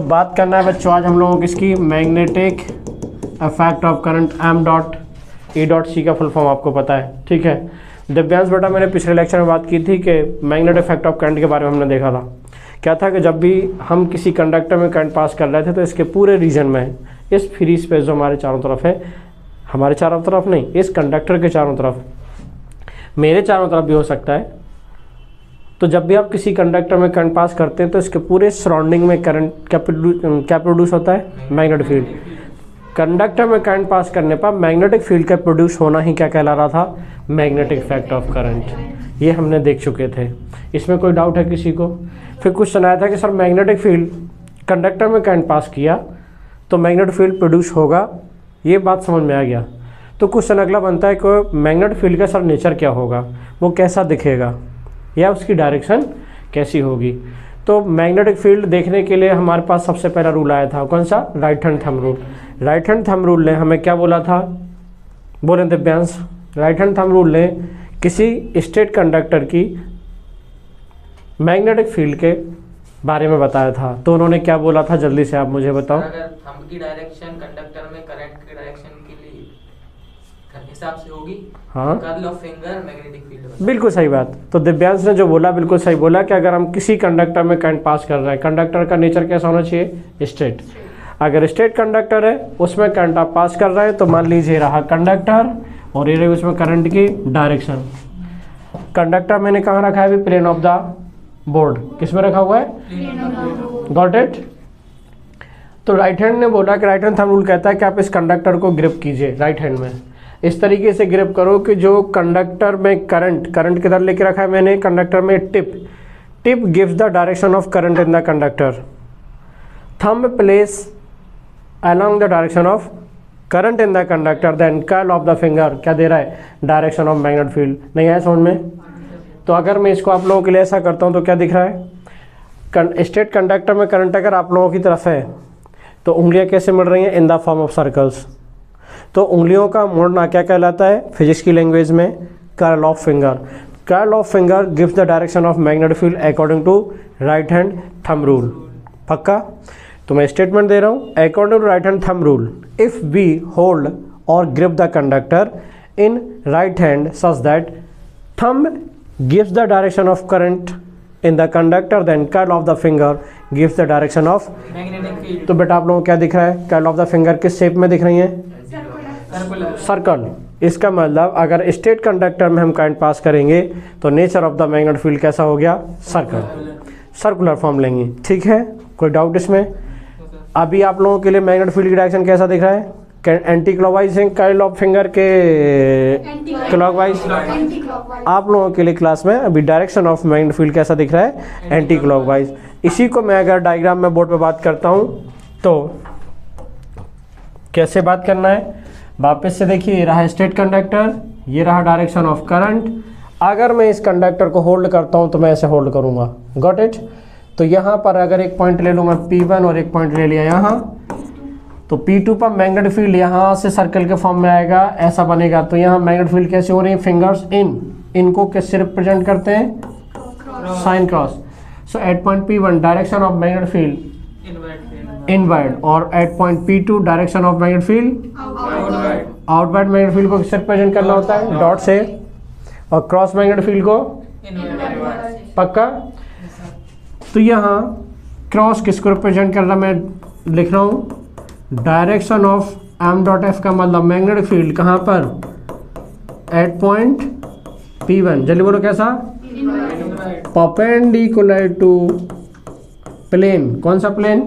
बात करना है बच्चों आज हम लोगों को किसकी, magnetic effect of current M dot E dot C का फुल फॉर्म आपको पता है, ठीक है। दिव्यांश बेटा मैंने पिछले लेक्चर में बात की थी कि मैग्नेटिक इफेक्ट ऑफ करंट के बारे में हमने देखा था। क्या था कि जब भी हम किसी कंडक्टर में करंट पास कर रहे थे तो इसके पूरे रीजन में इस फ्री स्पेस जो हमारे चारों तरफ है, हमारे चारों तरफ नहीं, इस कंडक्टर के चारों तरफ, मेरे चारों तरफ भी हो सकता है, तो जब भी आप किसी कंडक्टर में करंट पास करते हैं तो इसके पूरे सराउंडिंग में करंट क्या प्रोड्यूस होता है, मैग्नेटिक फील्ड। कंडक्टर में करंट पास करने पर मैग्नेटिक फील्ड का प्रोड्यूस होना ही क्या कहला रहा था, मैग्नेटिक इफेक्ट ऑफ करंट। ये हमने देख चुके थे, इसमें कोई डाउट है किसी को। फिर कुछ सुनाया था कि सर मैग्नेटिक फील्ड, कंडक्टर में करंट पास किया तो मैग्नेटिक फील्ड प्रोड्यूस होगा, ये बात समझ में आ गया। तो क्वेश्चन अगला बनता है कि मैग्नेटिक फील्ड का सर नेचर क्या होगा, वो कैसा दिखेगा या उसकी डायरेक्शन कैसी होगी। तो मैग्नेटिक फील्ड देखने के लिए हमारे पास सबसे पहला रूल आया था, कौन सा, right hand thumb rule. Right hand thumb rule ने हमें क्या बोला था, बोले Divyansh, right hand thumb rule ने किसी स्ट्रेट कंडक्टर की मैग्नेटिक फील्ड के बारे में बताया था। तो उन्होंने क्या बोला था, जल्दी से आप मुझे बताओ। अगर थंब की डायरेक्शन कंडक्टर में करंट की डायरेक्शन के लिए हिसाब से होगी, हाँ, curl of finger magnetic field. बिल्कुल सही बात। तो दिव्यांश ने जो बोला बिल्कुल सही बोला कि अगर हम किसी कंडक्टर में करंट पास कर रहे हैं, कंडक्टर का नेचर कैसा होना चाहिए, स्ट्रेट। अगर स्ट्रेट कंडक्टर है उसमें करंट आप पास कर रहे हैं तो मान लीजिए रहा कंडक्टर और ये रही उसमें करंट की डायरेक्शन। कंडक्टर मैंने कहाँ रखा है अभी, प्लेन ऑफ द बोर्ड, किस में रखा हुआ है, गॉट इट। तो राइट हैंड ने बोला कि राइट हैंड थंब रूल कहता है कि आप इस कंडक्टर को ग्रिप कीजिए राइट हैंड में, इस तरीके से ग्रिप करो कि जो कंडक्टर में करंट किधर लेके रखा है मैंने, कंडक्टर में tip gives the direction of current in the conductor, thumb place along the direction of current in the conductor, then curl of the finger क्या दे रहा है, डायरेक्शन ऑफ मैग्नेटिक फील्ड। नहीं आया समझ में। तो अगर मैं इसको आप लोगों के लिए ऐसा करता हूँ तो क्या दिख रहा है, स्ट्रेट कंडक्टर में करंट अगर आप लोगों की तरफ है तो उंगलियां कैसे मुड़ रही हैं, in the form of circles. तो उंगलियों का मुड़ना क्या कहलाता है फिजिक्स की लैंग्वेज में, curl of finger. Curl of finger gives the direction of magnetic field according to right hand thumb rule. पक्का। तो मैं स्टेटमेंट दे रहा हूँ, according to right hand thumb rule, if we hold और grip the conductor in right hand such that thumb gives the direction of current in the conductor, then curl of the finger gives the direction of magnetic field. तो बेटा आप लोगों को क्या दिख रहा है, कर्ल ऑफ द फिंगर किस शेप में दिख रही है, सर्कल। इसका मतलब अगर स्ट्रेट कंडक्टर में हम करंट पास करेंगे तो nature of the magnetic field कैसा हो गया, सर्कल, सर्कुलर फॉर्म लेंगे, ठीक है। कोई डाउट इसमें। अभी आप लोगों के लिए मैग्नेटिक फील्ड की डायरेक्शन कैसा दिख रहा है, एंटी क्लॉकवाइज है, कर्ल ऑफ फिंगर के क्लॉकवाइज। आप लोगों के लिए क्लास में अभी डायरेक्शन ऑफ मैग्नेटिक फील्ड कैसा दिख रहा है, एंटी क्लॉकवाइज। इसी को मैं अगर डायग्राम में बोर्ड पे बात करता हूँ तो कैसे बात करना है, वापस से देखिए, ये रहा स्ट्रेट कंडक्टर, ये रहा डायरेक्शन ऑफ करंट। अगर मैं इस कंडक्टर को होल्ड करता हूँ तो मैं ऐसे होल्ड करूँगा, गॉट इट। तो यहाँ पर अगर एक पॉइंट ले लूँ मैं P1 और एक पॉइंट ले लिया यहाँ, तो P2 पर मैग्नेटिक फील्ड यहाँ से सर्कल के फॉर्म में आएगा, ऐसा बनेगा। तो यहाँ मैग्नेटिक फील्ड कैसे हो रही है, फिंगर्स इनको कैसे रिप्रेजेंट करते हैं, sign cross. So at point P1 direction of magnetic field inward, और at point P2 direction of magnetic field outward. Magnetic field को किससे रिप्रेजेंट करना होता है, डॉट से, और क्रॉस मैग्नेटिक फील्ड को, पक्का। तो यहाँ क्रॉस किसको रिप्रेजेंट कर रहा, मैं लिख रहा हूँ direction of m dot f का मतलब मैग्नेटिक फील्ड कहाँ पर, एट पॉइंट P1। जल्दी बोलो कैसा, परपेंडिकुलर टू प्लेन। कौन सा प्लेन,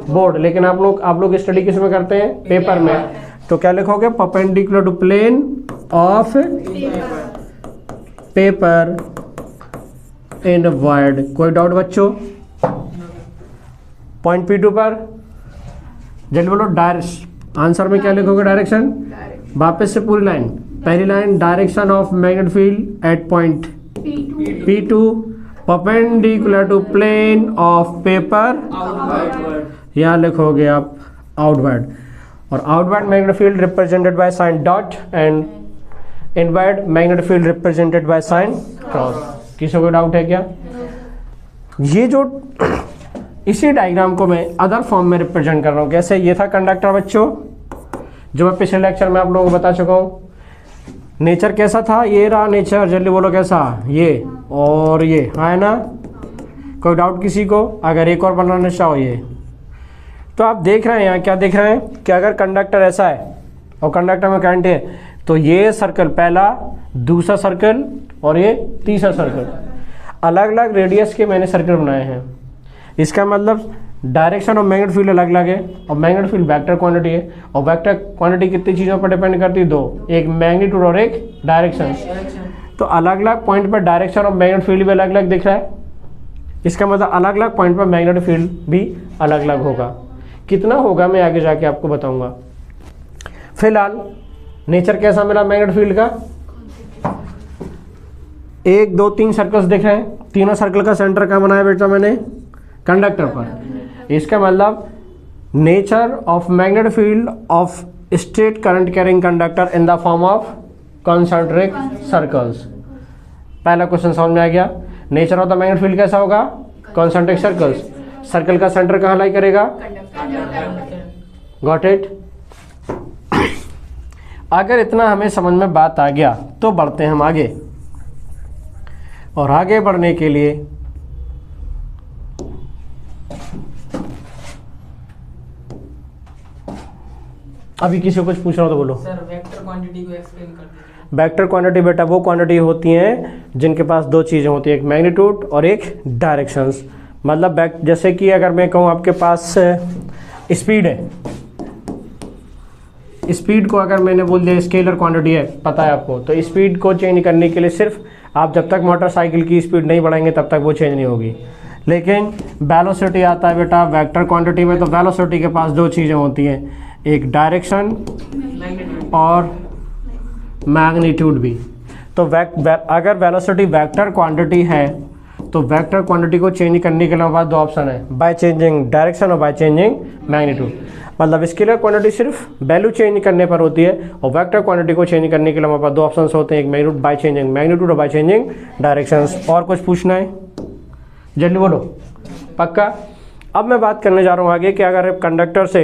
बोर्ड। लेकिन आप लोग स्टडी किस में करते हैं, पेपर में। तो क्या लिखोगे, perpendicular to plane of paper in word. कोई डाउट बच्चों, पॉइंट P2 पर जल्दी बोलो, आंसर में क्या लिखोगे, डायरेक्शन। वापस से पूरी लाइन, पहली line direction of magnetic field at point P2 perpendicular to plane of paper, यहाँ लिखोगे आप आउटवर्ड। और outward magnetic field represented by sign dot and inward magnetic field represented by sign cross. किसी को डाउट है क्या? ये जो इसी डायग्राम को मैं अदर फॉर्म में रिप्रेजेंट कर रहा हूँ। कैसे? ये था कंडक्टर बच्चों, जो मैं पिछले लेक्चर में आप लोगों को बता चुका हूँ। नेचर कैसा था? ये रहा नेचर, जल्दी बोलो कैसा? ये और ये, है ना? कोई डाउट किसी को? अगर एक और बनाना चाहो ये, तो आप देख रहे हैं यहाँ क्या देख रहे हैं कि अगर कंडक्टर ऐसा है और कंडक्टर में करंट है, तो ये सर्कल पहला, दूसरा सर्कल और ये तीसरा सर्कल, अलग अलग रेडियस के मैंने सर्कल बनाए हैं। इसका मतलब डायरेक्शन और मैग्नेटिक फील्ड अलग अलग है, और मैग्नेटिक फील्ड वेक्टर क्वांटिटी है, और वेक्टर क्वांटिटी कितनी चीज़ों पर डिपेंड करती है? दो, एक मैग्नीट्यूड और एक डायरेक्शन। तो अलग अलग पॉइंट पर डायरेक्शन और मैग्नेटिक फील्ड भी अलग अलग दिख रहा है। इसका मतलब अलग अलग पॉइंट पर मैग्नेटिक फील्ड भी अलग अलग होगा। कितना होगा मैं आगे जाके आपको बताऊंगा। फिलहाल नेचर कैसा मिला मैग्नेटिक फील्ड का? 1 2 3 सर्कल्स दिख रहे हैं। तीनों सर्कल का सेंटर कहाँ बनाया बेटा मैंने? कंडक्टर पर। इसका मतलब nature of magnetic field of straight current carrying conductor in the form of concentric circles. पहला क्वेश्चन समझ में आ गया। Nature of the magnetic field कैसा होगा? Concentric circles. सर्कल का सेंटर कहाँ लाई करेगा? Got it? अगर इतना हमें समझ में बात आ गया तो बढ़ते हैं हम आगे। और आगे बढ़ने के लिए अभी किसी को कुछ पूछ रहा हो तो बोलो। सर वेक्टर क्वांटिटी को एक्सप्लेन कर दीजिए। वेक्टर क्वांटिटी बेटा वो क्वांटिटी होती हैं जिनके पास दो चीज़ें होती हैं, एक मैग्नीट्यूड और एक डायरेक्शंस। मतलब जैसे कि अगर मैं कहूँ आपके पास स्पीड है, स्पीड को अगर मैंने बोल दिया स्केलर क्वांटिटी है, पता है आपको, तो स्पीड को चेंज करने के लिए सिर्फ आप जब तक मोटरसाइकिल की स्पीड नहीं बढ़ाएंगे तब तक वो चेंज नहीं होगी। लेकिन वेलोसिटी आता है बेटा वेक्टर क्वांटिटी में, तो वेलोसिटी के पास दो चीज़ें होती हैं, एक डायरेक्शन और मैग्नीट्यूड भी। तो अगर वेलोसिटी वेक्टर क्वांटिटी है तो वेक्टर क्वांटिटी को चेंज करने के लिए हमारे पास दो ऑप्शन है, बाय चेंजिंग डायरेक्शन और बाय चेंजिंग मैग्नीट्यूड। मतलब स्केलर क्वांटिटी सिर्फ वैल्यू चेंज करने पर होती है, और वेक्टर क्वांटिटी को चेंज करने के लिए हमारे पास दो ऑप्शंस होते हैं, एक मैग्नीट्यूड बाय चेंजिंग मैग्नीट्यूड और बाय चेंजिंग डायरेक्शंस। और कुछ पूछना है? जल्दी बोलो, पक्का? अब मैं बात करने जा रहा हूँ आगे कि अगर कंडक्टर से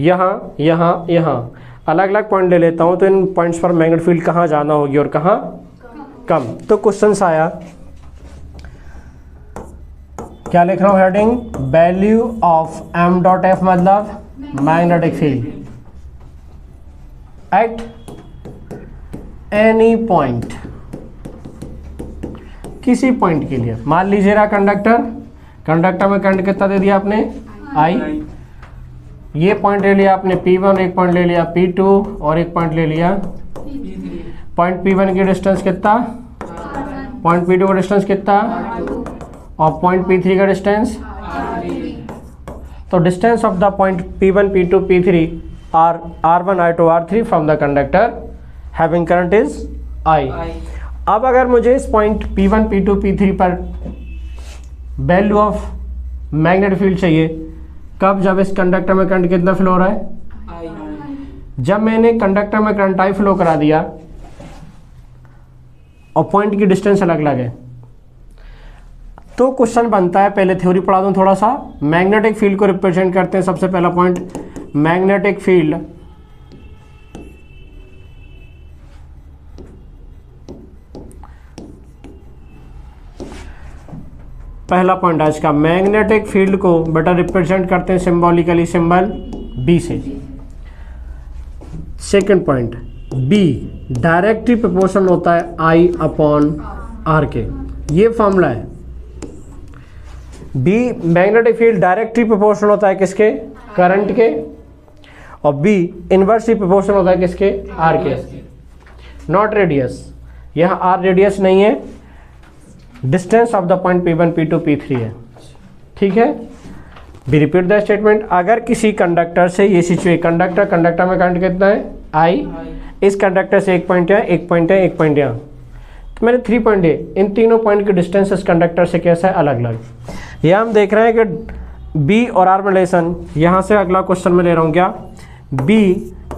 यहाँ यहाँ यहाँ अलग अलग पॉइंट ले लेता हूँ तो इन पॉइंट्स पर मैग्नेटिक फील्ड कहाँ ज़्यादा होगी और कहाँ कम। तो क्वेश्चन आया, क्या लिख रहा हूँ heading? Value of m dot F मतलब magnetic field at any point, किसी पॉइंट के लिए। मान लीजिए रहा कंडक्टर में करंट कितना दे दिया आपने? I। ये पॉइंट ले लिया आपने P1, एक पॉइंट ले लिया P2 और एक पॉइंट ले लिया पॉइंट P1 की डिस्टेंस कितना? पॉइंट P2 का डिस्टेंस कितना? और पॉइंट P3 का डिस्टेंस। तो distance of the point P1, P2, P3 are R1, R2, R3 from the conductor having current is I। अब अगर मुझे इस पॉइंट P1, P2, P3 पर वैल्यू ऑफ मैग्नेटिक फील्ड चाहिए, कब? जब इस कंडक्टर में करंट कितना फ्लो हो रहा है? जब मैंने कंडक्टर में करंट I फ्लो करा दिया और पॉइंट की डिस्टेंस अलग अलग है, तो क्वेश्चन बनता है, पहले थ्योरी पढ़ा दूं थोड़ा सा। मैग्नेटिक फील्ड को रिप्रेजेंट करते हैं, सबसे पहला पॉइंट मैग्नेटिक फील्ड पहला पॉइंट आज का, मैग्नेटिक फील्ड को बेटा रिप्रेजेंट करते हैं सिंबॉलिकली सिंबल B से। Second point B directly proportional होता है I अपॉन R के, ये फॉर्मूला है। B magnetic field directly proportional होता है किसके? करंट के। और B इनवर्सली प्रोपोर्शनल होता है किसके? R के। नॉट रेडियस, यहाँ R रेडियस नहीं है, distance of the point P1, P2, P3 है। ठीक है, बी रिपीट द स्टेटमेंट। अगर किसी कंडक्टर से ये सिचुएशन, कंडक्टर में करंट कितना है? I। इस कंडक्टर से एक पॉइंट है, एक पॉइंट है, एक पॉइंट यहाँ, तो मैंने 3 पॉइंट है, इन तीनों पॉइंट की डिस्टेंस इस कंडक्टर से कैसा है? अलग अलग। यहाँ हम देख रहे हैं कि B और R में रिलेशन, यहाँ से अगला क्वेश्चन में ले रहा हूँ क्या? B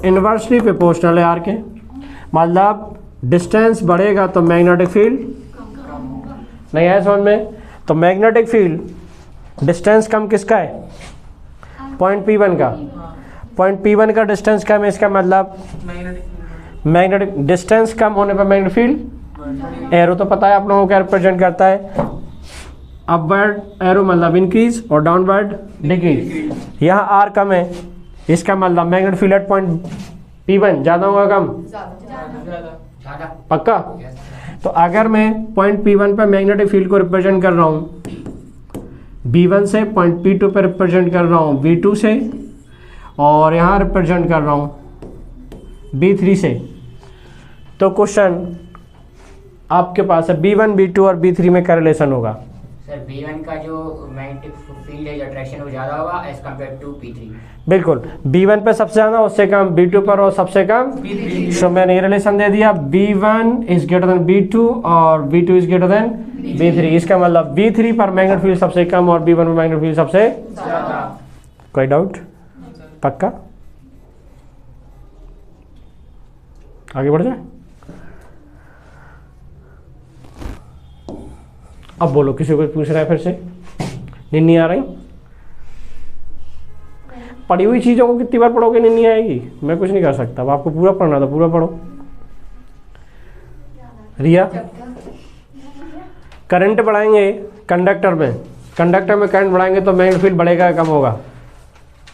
इनवर्सली प्रोपोर्शनल है R के, मतलब डिस्टेंस बढ़ेगा तो मैग्नेटिक फील्ड नहीं आया समझ में? तो मैग्नेटिक फील्ड डिस्टेंस कम किसका है? पॉइंट P1 का। पॉइंट P1 का डिस्टेंस कम है, इसका मतलब मैग्नेटिक डिस्टेंस कम होने पर मैग्नेटिक फील्ड, एरो तो पता है आप लोगों को क्या रिप्रेजेंट करता है, अपवर्ड एरो मतलब इंक्रीज और डाउनवर्ड डिक्रीज। यहाँ आर कम है, इसका मतलब magnetic field at point P1 ज़्यादा होगा कम? पक्का? तो अगर मैं पॉइंट P1 पर मैग्नेटिक फील्ड को रिप्रेजेंट कर रहा हूँ B1 से, पॉइंट P2 पर रिप्रेजेंट कर रहा हूँ B2 से, और यहाँ रिप्रेजेंट कर रहा हूँ B3 से, तो क्वेश्चन आपके पास है B1, B2 और B3 में क्या रिलेशन होगा? सर B1 का जो मैग्नेटिक फील्ड है, जो अट्रैक्शन वो ज़्यादा होगा एज कम्पेयर टू P3। बिल्कुल, B1 पे सबसे ज़्यादा, उससे कम B2 पर और सबसे कम B3। सो मैंने ये रिलेशन दे दिया, B1 is greater than B2 और B2 is greater than B3। इसका मतलब B3 पर मैग्नेटिक फील्ड सबसे कम और B1 पर मैग्नेटिक फील्ड सबसे ज़्यादा। कोई डाउट? पक्का? आगे बढ़ जाए। अब बोलो, किसी को पूछ रहा है फिर से? नींद नहीं आ रही? पढ़ी हुई चीज़ों को कितनी बार पढ़ोगे नींद नहीं आएगी? मैं कुछ नहीं कर सकता, अब आपको पूरा पढ़ना था, पूरा पढ़ो। रिया, करंट बढ़ाएंगे कंडक्टर में, कंडक्टर में करंट बढ़ाएंगे तो मैग्नेटिक फील्ड बढ़ेगा कम होगा?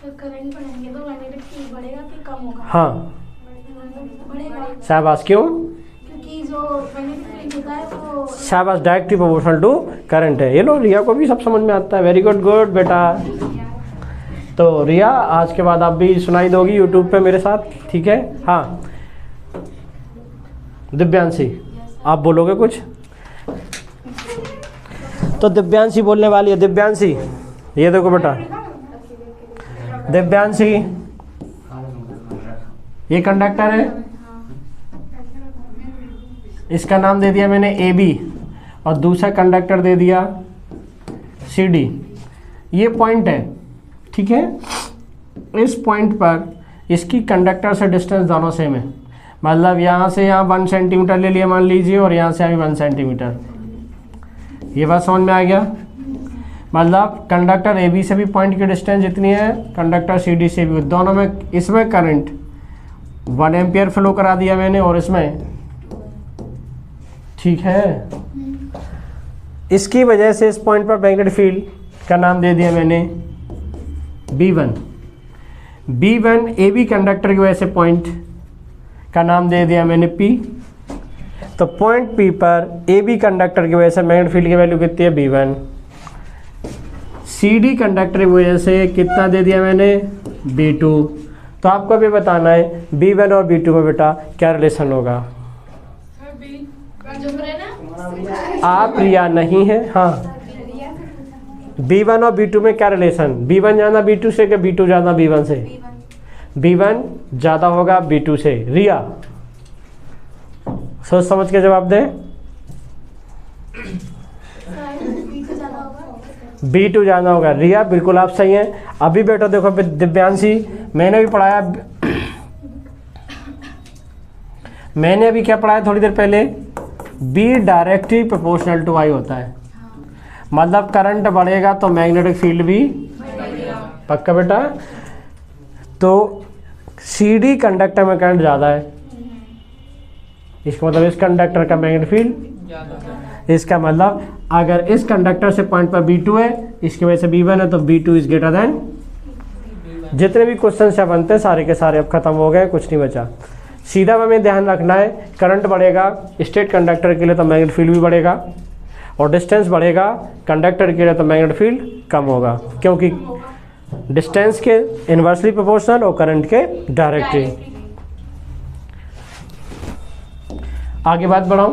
करंट बढ़ाएंगे तो मैग्नेटिक फील्ड बढ़ेगा कि कम होगा? हाँ, बढ़ेगा, शाबाश। क्यों? क्योंकि जो मैग्नेटिक फील्ड होता है वो शाबाश, डायरेक्टली प्रोपोर्शनल टू करंट है। ये लो, रिया को भी सब समझ में आता है। वेरी गुड, गुड बेटा। तो रिया, आज के बाद आप भी सुनाई दोगी यूट्यूब पे मेरे साथ, ठीक है? हाँ, दिव्यांशी आप बोलोगे कुछ? तो दिव्यांशी बोलने वाली है। दिव्यांशी, ये देखो बेटा, दिव्यांशी ये कंडक्टर है, इसका नाम दे दिया मैंने AB और दूसरा कंडक्टर दे दिया CD। ये पॉइंट है, ठीक है? इस पॉइंट पर इसकी कंडक्टर से डिस्टेंस दोनों सेम है, मतलब यहाँ से यहाँ 1 सेंटीमीटर ले लिया मान लीजिए, और यहाँ से अभी 1 सेंटीमीटर। ये बात समझ में आ गया? मतलब कंडक्टर AB से भी पॉइंट की डिस्टेंस जितनी है, कंडक्टर CD से भी, दोनों में, इसमें करंट 1 एम्पियर फ्लो करा दिया मैंने और इसमें, ठीक है? इसकी वजह से इस पॉइंट पर मैग्नेटिक फील्ड का नाम दे दिया मैंने B1। B1 AB कंडक्टर की वजह से पॉइंट का नाम दे दिया मैंने P। तो पॉइंट P पर AB कंडक्टर की वजह से मैग्नेटिक फील्ड की वैल्यू कितनी है? B1। CD कंडक्टर की वजह से कितना दे दिया मैंने? B2। तो आपको भी बताना है B1 और B2 में बेटा क्या रिलेशन होगा। आप रिया नहीं है? हाँ, B1 और B2 में क्या रिलेशन? B1 ज़्यादा B2 से कि B2 ज़्यादा B1 से? B1 ज़्यादा होगा B2 से। रिया, सोच समझ के जवाब दें। B2 ज़्यादा होगा। रिया, बिल्कुल आप सही हैं। अभी बेटा देखो दिव्यांशी, मैंने भी पढ़ाया, मैंने अभी क्या पढ़ाया थोड़ी देर पहले? B directly proportional to I होता है, मतलब करंट बढ़ेगा तो मैग्नेटिक फील्ड भी पक्का बेटा। तो CD कंडक्टर में करंट ज़्यादा है, इसका मतलब इस कंडक्टर का मैग्नेटिक फील्ड, इसका मतलब अगर इस कंडक्टर से पॉइंट पर B2 है, इसकी वजह से B1 है, तो B2 इज ग्रेटर देन। जितने भी क्वेश्चन से बनते हैं सारे के सारे अब खत्म हो गए, कुछ नहीं बचा। सीधा हमें ध्यान रखना है, करंट बढ़ेगा स्ट्रेट कंडक्टर के लिए तो मैग्नेटिक फील्ड भी बढ़ेगा, और डिस्टेंस बढ़ेगा कंडक्टर के लिए तो मैग्नेटिक फील्ड कम होगा, क्योंकि डिस्टेंस के इन्वर्सली प्रोपोर्शनल और करंट के डायरेक्टली। आगे बात बढ़ाऊं।